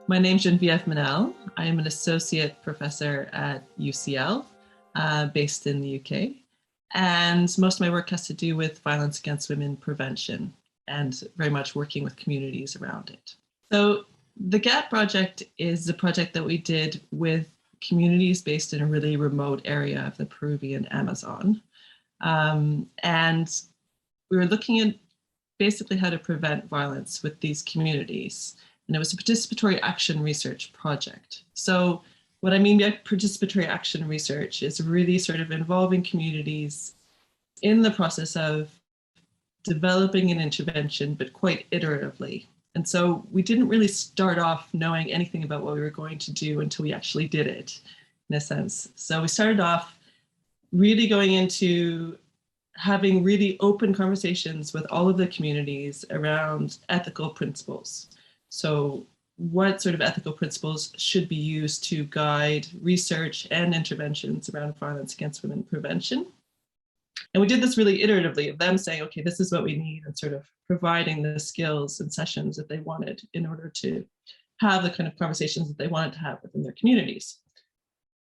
My name's Geneviève Manel. I am an associate professor at UCL, based in the UK. And most of my work has to do with violence against women prevention and very much working with communities around it. So the GAT project is a project that we did with communities based in a really remote area of the Peruvian Amazon. And we were looking at basically how to prevent violence with these communities. And it was a participatory action research project. So what I mean by participatory action research is really sort of involving communities in the process of developing an intervention, but quite iteratively. And so we didn't really start off knowing anything about what we were going to do until we actually did it, in a sense. So we started off really going into having really open conversations with all of the communities around ethical principles. So what sort of ethical principles should be used to guide research and interventions around violence against women prevention? And we did this really iteratively, of them saying, okay, this is what we need, and sort of providing the skills and sessions that they wanted in order to have the kind of conversations that they wanted to have within their communities.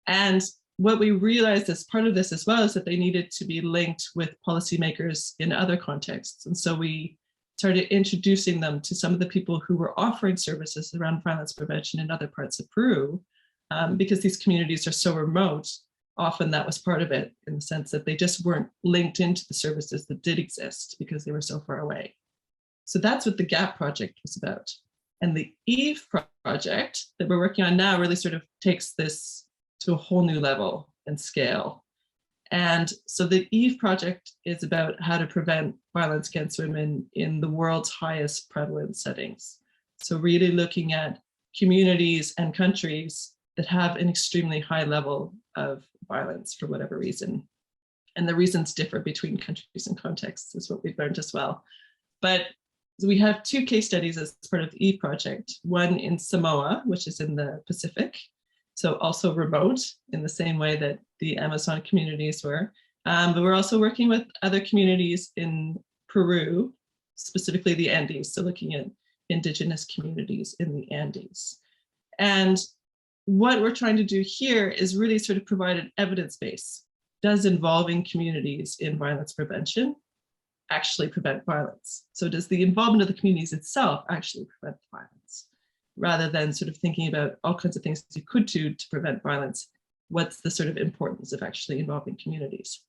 And what we realized as part of this as well is that they needed to be linked with policymakers in other contexts. And so we started introducing them to some of the people who were offering services around violence prevention in other parts of Peru, because these communities are so remote. Often that was part of it, in the sense that they just weren't linked into the services that did exist because they were so far away. So that's what the GAP project was about. And the EVE project that we're working on now really sort of takes this to a whole new level and scale. And so the EVE project is about how to prevent violence against women in the world's highest prevalence settings. So really looking at communities and countries that have an extremely high level of violence for whatever reason. And the reasons differ between countries and contexts is what we've learned as well. But we have two case studies as part of the EVE project, one in Samoa, which is in the Pacific, so also remote in the same way that the Amazon communities were. But we're also working with other communities in Peru, specifically the Andes, so looking at indigenous communities in the Andes. And what we're trying to do here is really sort of provide an evidence base. Does involving communities in violence prevention actually prevent violence? So does the involvement of the communities itself actually prevent violence? Rather than sort of thinking about all kinds of things you could do to prevent violence, what's the sort of importance of actually involving communities?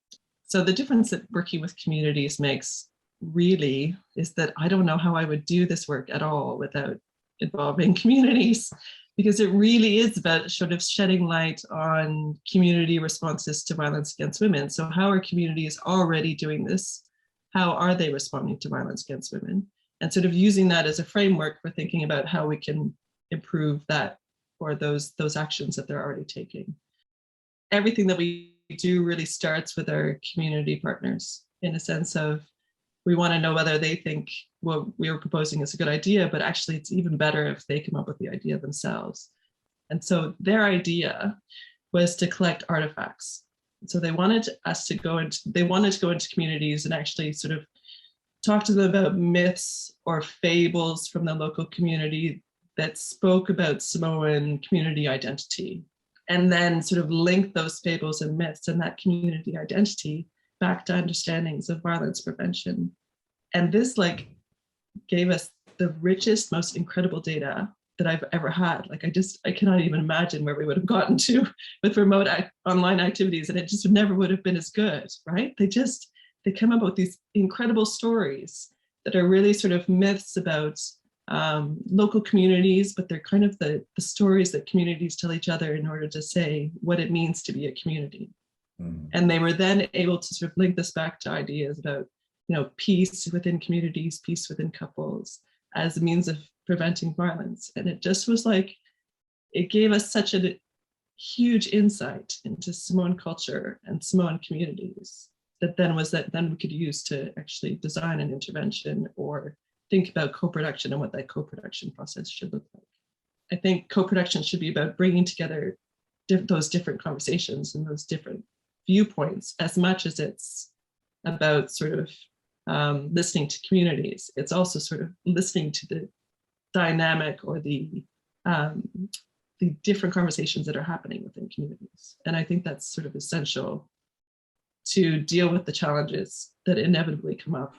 So the difference that working with communities makes really is that I don't know how I would do this work at all without involving communities, because it really is about sort of shedding light on community responses to violence against women. So how are communities already doing this? How are they responding to violence against women? And sort of using that as a framework for thinking about how we can improve that, or those actions that they're already taking. Everything that we do really starts with our community partners, in a sense of we want to know whether they think what we were proposing is a good idea, but actually it's even better if they come up with the idea themselves. And so their idea was to collect artifacts. So they wanted us to go into communities and actually sort of talk to them about myths or fables from the local community that spoke about Samoan community identity, and then sort of link those fables and myths and that community identity back to understandings of violence prevention. And this gave us the richest, most incredible data that I've ever had. I cannot even imagine where we would have gotten to with remote online activities, and it just never would have been as good, right? They come up with these incredible stories that are really sort of myths about local communities, but they're kind of the stories that communities tell each other in order to say what it means to be a community. And they were then able to sort of link this back to ideas about, peace within communities, peace within couples as a means of preventing violence. And it just was it gave us such a huge insight into Samoan culture and Samoan communities that then we could use to actually design an intervention or think about co-production and what that co-production process should look like. I think co-production should be about bringing together those different conversations and those different viewpoints as much as it's about sort of listening to communities. It's also sort of listening to the dynamic or the um, the different conversations that are happening within communities. And I think that's sort of essential to deal with the challenges that inevitably come up